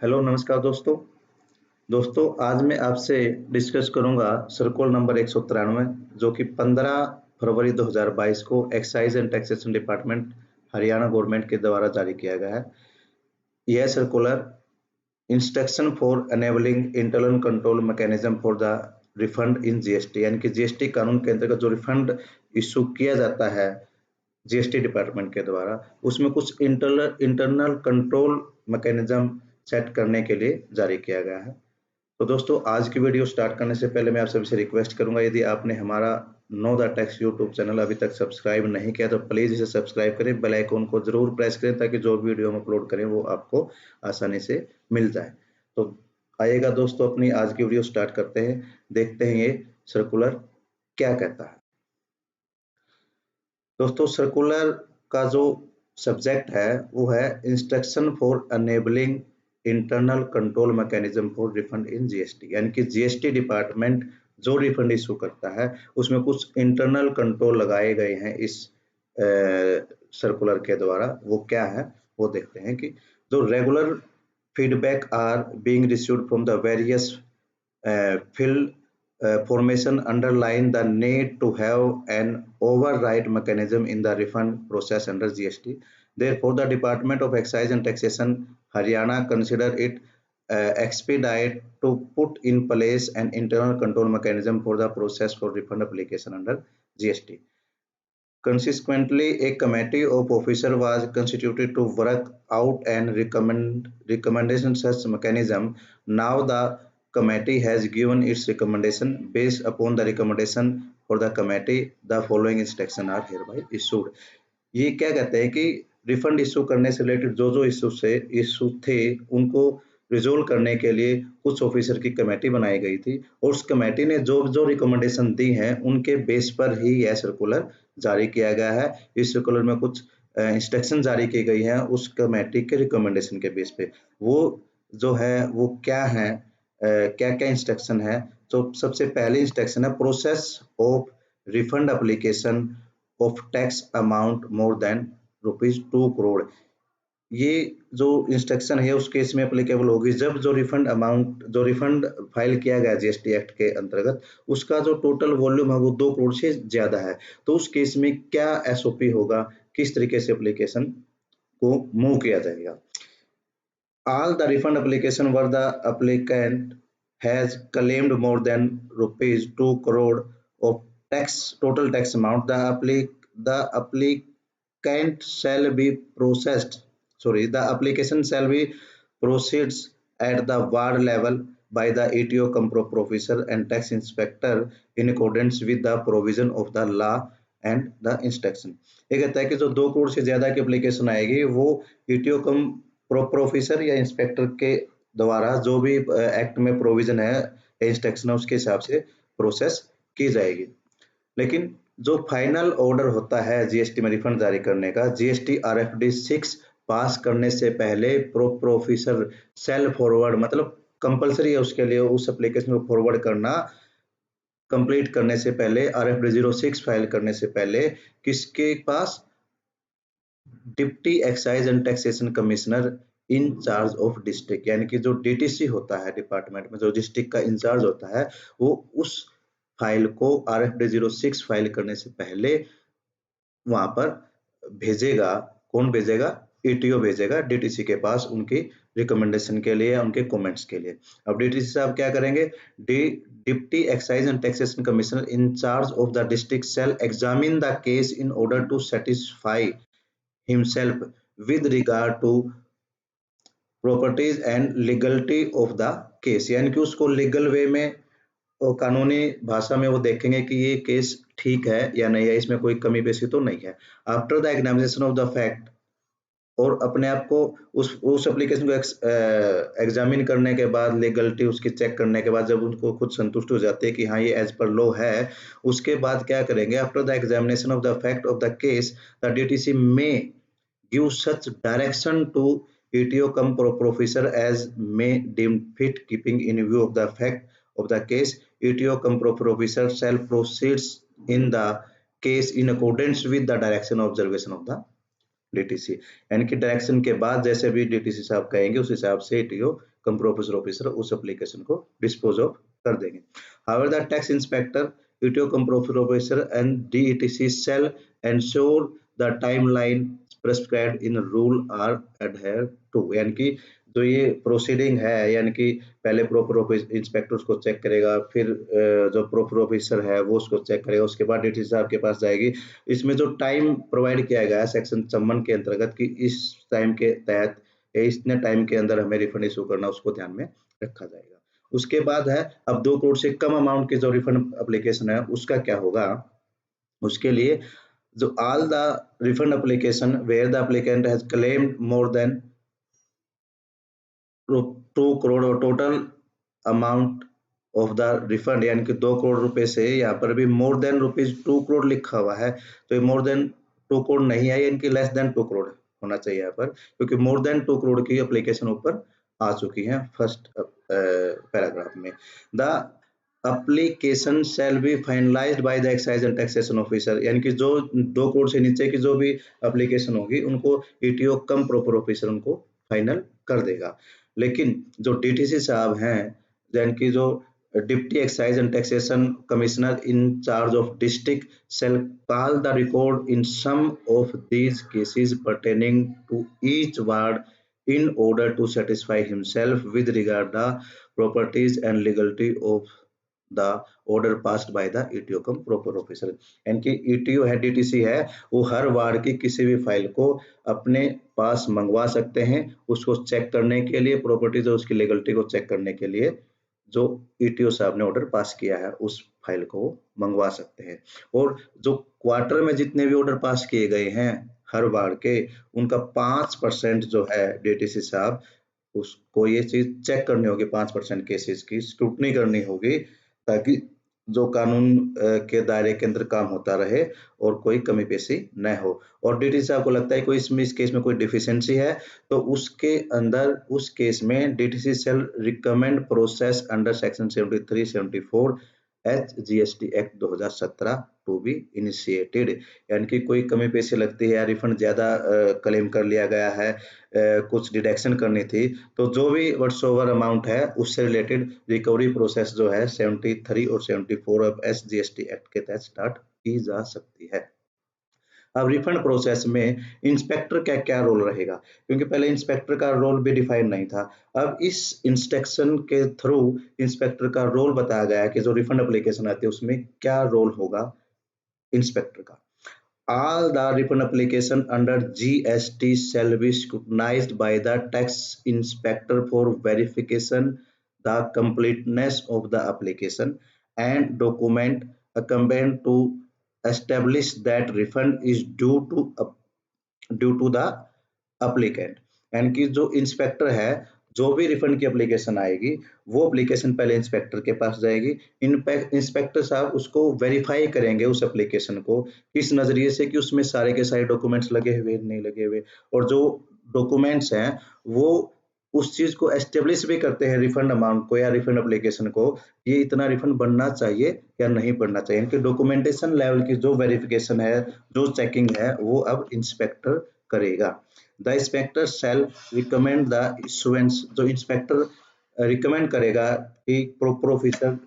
Hello नमस्कार दोस्तों। आज मैं आपसे डिस्कस करूंगा सर्कुलर नंबर 193 जो कि 15 फरवरी 2022 को excise and taxation department Haryana government के द्वारा जारी किया गया है। यह circular instruction for enabling internal control mechanism for the refund in GST, यानी कि जीएसटी कानून के अंतर्गत जो रिफंड इशू किया जाता है जीएसटी डिपार्टमेंट के द्वारा, उसमें कुछ इंटरनल कंट्रोल मैकेनिज्म सेट करने के लिए जारी किया गया है। तो दोस्तों, आज की वीडियो स्टार्ट करने से पहले मैं आप सभी से रिक्वेस्ट करूंगा, यदि आपने हमारा know the tax YouTube channel अभी तक सब्सक्राइब नहीं किया तो प्लीज इसे सब्सक्राइब करें, बेल आइकन को जरूर प्रेस करें ताकि जो वीडियो हम अपलोड करें वो आपको आसानी से मिल जाए। तो आइएगा दोस्तों, अपनी आज की वीडियो स्टार्ट करते हैं, देखते हैं ये सर्कुलर क्या कहता है। दोस्तों, सर्कुलर का जो सब्जेक्ट है वो है instruction for enabling internal control mechanism for refund in GST, यानी कि जीएसटी डिपार्टमेंट जो रिफंड इशू करता है उसमें कुछ इंटरनल कंट्रोल लगाए गए हैं इस सर्कुलर के द्वारा। वो क्या है वो देखते हैं कि जो regular feedback are being received from the various field formation underline the need to have an override mechanism in the refund process under GST. Therefore, the Department of Excise and Taxation Haryana consider it expedite to put in place an internal control mechanism for the process for refund application under GST. Consequently, a committee of officers was constituted to work out and recommendation such mechanism. Now the committee has given its recommendation. Based upon the recommendation for the committee, the following instructions are hereby issued. ये क्या कहते हैं कि refund issue करने से related जो जो issue थे उनको रिजोल्व करने के लिए कुछ ऑफिसर की कमेटी बनाई गई थी और उस कमेटी ने जो जो रिकमेंडेशन दी हैं उनके बेस पर ही यह सर्कुलर जारी किया गया है। इस सर्कुलर में कुछ इंस्ट्रक्शन जारी की गई हैं उस कमेटी के रिकमेंडेशन के बेस पे। वो जो है वो क्या है, क्या क्या इंस्ट्रक्शन है। तो सबसे पहले इंस्ट्रक्शन है process of refund application of tax amount more than ₹2 crore. ये जो इंस्ट्रक्शन है उस केस में एप्लीकेबल होगी जब जो रिफंड फाइल किया गया जीएसटी एक्ट के अंतर्गत उसका जो टोटल वॉल्यूम है वो 2 करोड़ से ज्यादा है। तो उस केस में क्या एसओपी होगा, किस तरीके से एप्लीकेशन को मूव किया जाएगा। All the refund application where the applicant has claimed more than ₹2 crore of total tax amount, the applicant shall be processed. The application shall be proceeds at the ward level by the ETO compro officer and tax inspector in accordance with the provision of the law and the instruction. ये कहता है कि जो 2 करोड़ से ज्यादा की application आएगी वो ईटीओ कम प्रॉपर ऑफिसर या इंस्पेक्टर के द्वारा जो भी एक्ट में प्रोविजन है इंस्ट्रक्शन उसके हिसाब से प्रोसेस की जाएगी। लेकिन जो फाइनल ऑर्डर होता है जीएसटी में रिफंड जारी करने का, जीएसटी आरएफडी 6 पास करने से पहले प्रॉपर ऑफिसर सेल फॉरवर्ड, मतलब कंपलसरी है उसके लिए उस एप्लीकेशन को फॉरवर्ड करना कंप्लीट करने से पहले, आरएफडी 06 फाइल करने से पहले किसके पास, deputy excise and taxation commissioner in charge of district, यानी कि जो डीटीसी होता है डिपार्टमेंट में, जो डिस्ट्रिक्ट का इंचार्ज होता है वो उस फाइल को आरएफडी 06 फाइल करने से पहले वहां पर भेजेगा। कौन भेजेगा? ईटीओ भेजेगा डीटीसी के पास उनकी रिकमेंडेशन के लिए, उनके कमेंट्स के लिए। अब डीटीसी साहब क्या करेंगे? Deputy excise and taxation commissioner in charge of the district shall examine the case in order to satisfy himself with regard to properties and legality of the case, यानी कि उसको लीगल वे में और कानूनी भाषा में वो देखेंगे कि ये केस ठीक है या नहीं है, इसमें कोई कमी पेशी तो नहीं है। After the examination of the fact, और अपने आप को उस एप्लीकेशन को एग्जामिन करने के बाद, लीगलिटी उसकी चेक करने के बाद जब उनको खुद संतुष्ट हो जाते हैं कि हाँ ये एज पर लॉ है, उसके बाद क्या करेंगे? After the examination of the fact of the case the DTC में give such direction to ETO cum professor as may deem fit, keeping in view of the fact of the case. ETO cum professor shall proceed in the case in accordance with the direction of observation of the DTC, यानी कि direction के बाद जैसे भी DTC साहब कहेंगे उस हिसाब से ईटीओ कम प्रोफेसर ऑफिसर उस एप्लीकेशन को डिस्पोज ऑफ कर देंगे। However the tax inspector, ETO cum professor officer and DETC shall ensure the timeline prescribed in rule are adhere to, यानी कि जो ये प्रोसीडिंग है, यानी कि पहले प्रॉपर इंस्पेक्टर उसको चेक करेगा, फिर जो प्रॉपर ऑफिसर है वो उसको चेक करेगा, उसके बाद डीटीसी साहब के पास जाएगी। इसमें जो टाइम प्रोवाइड किया गया है सेक्शन 54 के अंतर्गत कि इस टाइम के तहत इतने टाइम के अंदर हमें रिफंड इशू करना, उसको ध्यान में रखा जाएगा। उसके बाद है अब 2 करोड़ से कम अमाउंट की जो रिफंड एप्लीकेशन है उसका क्या होगा। उसके लिए जो all the refund application where the applicant has claimed more than 2 crore और total amount of the refund, यानी कि 2 करोड़ रुपए से यहाँ पर भी मोर देन रुपीज 2 करोड़ लिखा हुआ है, तो ये मोर देन 2 करोड़ नहीं है, यानी कि लेस देन 2 करोड़ होना चाहिए यहाँ पर, क्योंकि मोर देन 2 करोड़ की एप्लीकेशन ऊपर आ चुकी है फर्स्ट पैराग्राफ में। The application shall be finalised by the excise and taxation officer, यानी कि जो 2 करोड़ से नीचे की जो भी एप्लीकेशन होगी उनको ईटीओ कम प्रॉपर ऑफिसर उनको फाइनल कर देगा। लेकिन जो डीटीसी साहब हैं, यानी कि जो deputy excise and taxation commissioner in charge of district shall call the record in some of these cases pertaining to each ward in order to satisfy himself with regard the properties and legality of the order passed by the ETO come proper officer, यानी कि ETO है, DTC है, वो हर ward की किसी भी file को अपने पास मंगवा सकते हैं, उसको चेक करने के लिए, प्रॉपर्टीज और उसकी लीगलिटी को चेक करने के लिए जो ईटीओ साहब ने ऑर्डर पास किया है उस फाइल को मंगवा सकते हैं। और जो क्वार्टर में जितने भी ऑर्डर पास किए गए हैं हर वार्ड के, उनका 5% जो है डीटीसी साहब उसको ये चीज चेक करनी होगी, 5% केसेस की स्क्रूटनी करनी होगी, ताकि जो कानून के दायरे के अंदर काम होता रहे और कोई कमी पेशी न हो। और डीटीसी साहब को लगता है कोई इस केस में कोई डिफिशियंसी है, तो उसके अंदर उस केस में DTC shall recommend process under section 73-74 GST act 2017 to be initiated, यानी कि कोई कमी पेशी लगती है या रिफंड ज्यादा क्लेम कर लिया गया है, कुछ डिडक्शन करनी थी, तो जो भी व्हाट्सओवर अमाउंट है उससे रिलेटेड रिकवरी प्रोसेस जो है 73 और 74 ऑफ जीएसटी एक्ट के तहत स्टार्ट की जा सकती है। अब रिफंड प्रोसेस में इंस्पेक्टर का क्या रोल रहेगा, क्योंकि पहले इंस्पेक्टर का रोल भी डिफाइन नहीं था। अब इस इंस्ट्रक्शन के थ्रू इंस्पेक्टर का रोल बताया गया है कि जो रिफंड एप्लीकेशन आती है उसमें क्या रोल होगा इंस्पेक्टर का। All the refund application under GST shall be scrutinized by the tax inspector for verification the completeness of the application and document accompanying to establish that refund is due to the applicant, यानी कि जो inspector है, जो भी refund की application आएगी वो application पहले इंस्पेक्टर के पास जाएगी, इंस्पेक्टर साहब उसको वेरीफाई करेंगे उस एप्लीकेशन को किस नजरिए से कि उसमें सारे के सारे डॉक्यूमेंट्स लगे हुए नहीं लगे हुए, और जो डॉक्यूमेंट्स हैं वो उस चीज को एस्टेब्लिश भी करते हैं रिफंड अमाउंट को या रिफंड एप्लीकेशन को, ये इतना रिफंड बनना चाहिए या नहीं बनना चाहिए, इनके डॉक्यूमेंटेशन लेवल की जो वेरिफिकेशन है, जो चेकिंग है, वो अब इंस्पेक्टर करेगा। The inspector shall recommend the issuance, जो इंस्पेक्टर रिकमेंड करेगा कि प्रॉपर ऑफिसर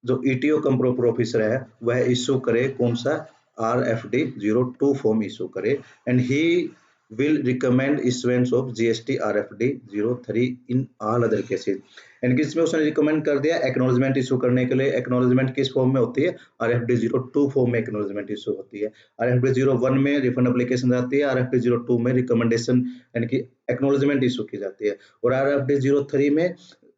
जो ईटीओ कम प्रॉपर ऑफिसर है वह इशू करे कौन सा RFD 02 फॉर्म इशू करे, and he will recommend issuance of GST RFD 03 in all other cases, यानी कि इसमें उसने रिकमेंड कर दिया एक्नॉलेजमेंट इशू करने के लिए। एक्नॉलेजमेंट किस फॉर्म में होती है, RFD 02 फॉर्म में एक्नॉलेजमेंट इशू होती है। RFD 01 में रिफंड एप्लीकेशन जाती है, RFD 02 में रिकमेंडेशन यानी कि एक्नॉलेजमेंट इशू की जाती है, और RFD 03 में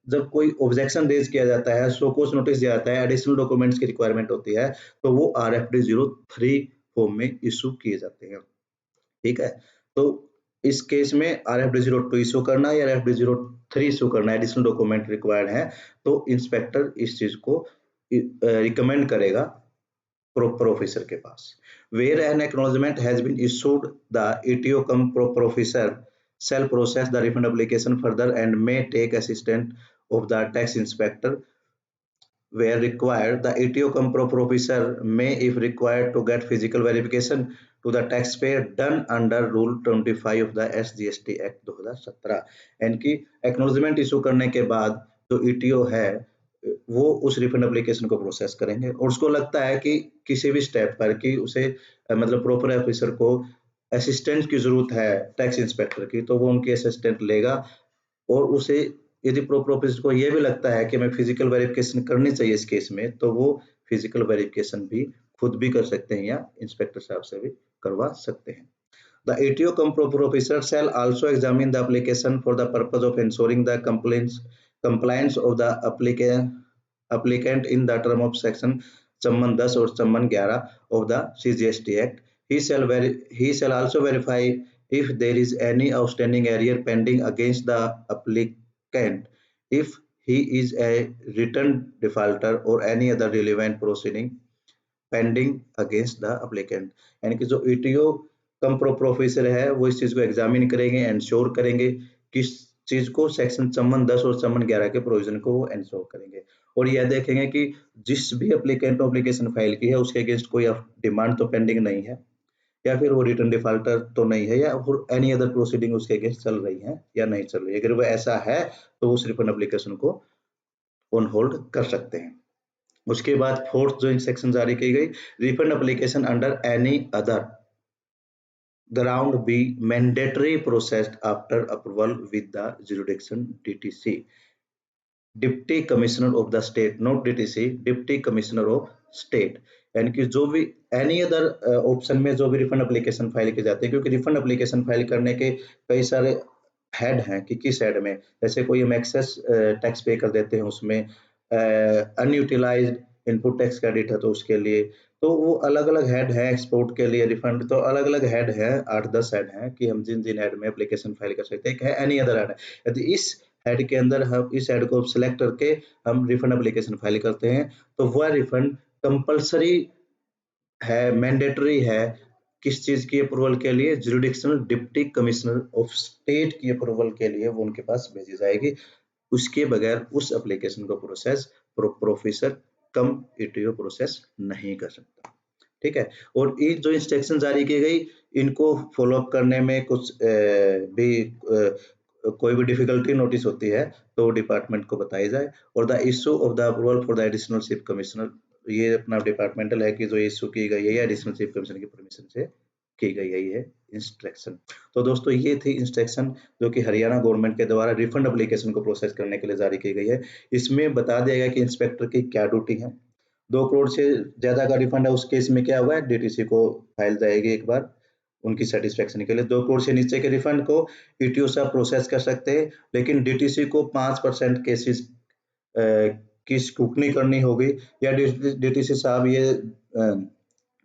जब कोई ऑब्जेक्शन रेज किया जाता है, शो कॉज नोटिस दिया जाता है, एडिशनल डॉक्यूमेंट्स की रिक्वायरमेंट होती है, तो वो RFD 03 फॉर्म में इशू किए जाते हैं। ठीक है, तो इस केस में RFD 02 इशू करना या RFD 03 इशू करना, एडिशनल डॉक्यूमेंट रिक्वायर्ड है, तो इंस्पेक्टर इस चीज को रिकमेंड करेगा प्रॉपर ऑफिसर के पास। Where an acknowledgement has been issued the ETO cum proper officer shall process the refund application further and may take assistance of the tax inspector where required. The ETO come proper officer may, if required, to get physical verification to the taxpayer done under rule 25 of the SGST act 2017। यानी कि acknowledgement issue करने के बाद जो ETO है वो उस refund application को प्रोसेस करेंगे, और उसको लगता है कि किसी भी स्टेप पर कि उसे मतलब प्रॉपर ऑफिसर को असिस्टेंट की जरूरत है टैक्स इंस्पेक्टर की, तो वो उनकी असिस्टेंट लेगा। और उसे यदि प्रॉपर ऑफिसर को ये भी लगता है कि मैं फिजिकल वेरिफिकेशन करनी चाहिए इस केस में, तो वो फिजिकल वेरिफिकेशन भी खुद भी कर सकते हैं या इंस्पेक्टर साहब से भी करवा सकते हैं। The ATO cum proper officer shall also examine the application for the purpose of ensuring the compliance of the applicant in the term of section 10 or 11 of the CGST Act. He shall also verify if there is any outstanding arrear pending against the applicant, if he is a return defaulter or any other relevant proceeding pending against the applicant. यानी कि जो ETO cum proper officer है वो इस चीज को examine करेंगे, ensure करेंगे किस चीज को सेक्शन 10 और 11 के प्रोविजन को वो एंश्योर करेंगे, और यह देखेंगे कि जिस भी एप्लीकेंट एप्लीकेशन फाइल की है उसके अगेंस्ट कोई डिमांड तो पेंडिंग नहीं है, या फिर वो रिटर्न डिफॉल्टर तो नहीं है, या एनी अदर प्रोसीडिंग उसके अगेंस्ट चल रही है या नहीं चल रही है। अगर वो ऐसा है तो उस रिफंड एप्लीकेशन को ऑन होल्ड कर सकते हैं। उसके बाद फोर्थ जो इंस्ट्रक्शन जारी की गई, refund application under any other ground be mandatory processed after approval with the jurisdiction DTC, deputy commissioner of the state, not DTC, deputy commissioner of state. यानी कि जो भी एनी अदर ऑप्शन में जो भी रिफंड एप्लीकेशन फाइल की जाती है, क्योंकि रिफंड एप्लीकेशन फाइल करने के कई सारे हेड हैं कि किस हेड में, जैसे कोई हम एक्सेस टैक्स पे कर देते हैं उसमें, अनयूटिलाइज्ड इनपुट टैक्स क्रेडिट है तो उसके लिए, तो वो अलग अलग हेड है। एक्सपोर्ट के लिए रिफंड तो अलग अलग हेड है, 8-10 हेड हैं कि हम जिन जिन हेड में एप्लीकेशन फाइल कर सकते हैं। एक है एनी अदर हेड, यदि इस हेड के अंदर हम इस हेड को सिलेक्ट करके हम रिफंड एप्लीकेशन फाइल करते हैं तो वह रिफंड कंपलसरी है, मैंडेटरी है किस चीज की अप्रूवल के लिए, जुरिडिक्शनल डिप्टी कमिश्नर ऑफ स्टेट की अप्रूवल के लिए वो उनके पास भेजी जाएगी। उसके बगैर उस एप्लीकेशन को प्रोसेस प्रोफेसर कम ईटीओ प्रोसेस नहीं कर सकता। ठीक है, और ये जो इंस्ट्रक्शन जारी की गई इनको फॉलो अप करने में कुछ कोई भी डिफिकल्टी नोटिस होती है तो डिपार्टमेंट को बताई जाए। और the issue of the approval for the additional chief commissioner, ये अपना डिपार्टमेंटल है कि जो इशू की गई है एडिशनल चीफ कमिश्नर की परमिशन से की गई है ये इंस्ट्रक्शन। तो दोस्तों ये थी इंस्ट्रक्शन जो कि हरियाणा गवर्नमेंट के द्वारा रिफंड एप्लीकेशन को प्रोसेस करने के लिए जारी की गई है। इसमें बता दिया गया कि इंस्पेक्टर की क्या ड्यूटी है। 2 करोड़ से ज्यादा का रिफंड है उस केस में क्या हुआ है, DTC को फाइल जाएगी एक बार उनकी सेटिस्फेक्शन के लिए। 2 करोड़ से नीचे के रिफंड को ईटीओ साहब प्रोसेस कर सकते हैं, लेकिन DTC को 5% केसेस की स्क्रूटनी करनी होगी, या DTC साहब ये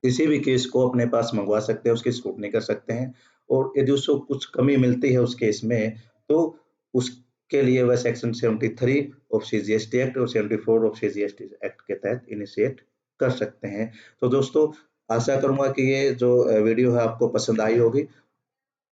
किसी भी केस को अपने पास मंगवा सकते हैं, उसकी स्क्रूटनी कर सकते हैं, और यदि उसको कुछ कमी मिलती है उस केस में तो उसके लिए वह सेक्शन 73 ऑफ CGST एक्ट और 74 ऑफ CGST एक्ट के तहत इनिशिएट कर सकते हैं। तो दोस्तों आशा करूंगा कि ये जो वीडियो है आपको पसंद आई होगी,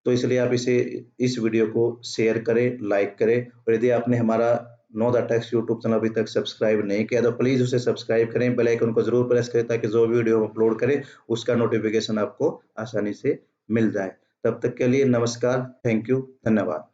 तो इसलिए आप इस वीडियो को शेयर करें, लाइक करें, और यदि आपने हमारा know the tax YouTube channel अभी तक सब्सक्राइब नहीं किया तो प्लीज उसे सब्सक्राइब करें, बेल आइकन को जरूर प्रेस करें ताकि जो वीडियो हम अपलोड करें उसका नोटिफिकेशन आपको आसानी से मिल जाए। तब तक के लिए नमस्कार, थैंक यू, धन्यवाद।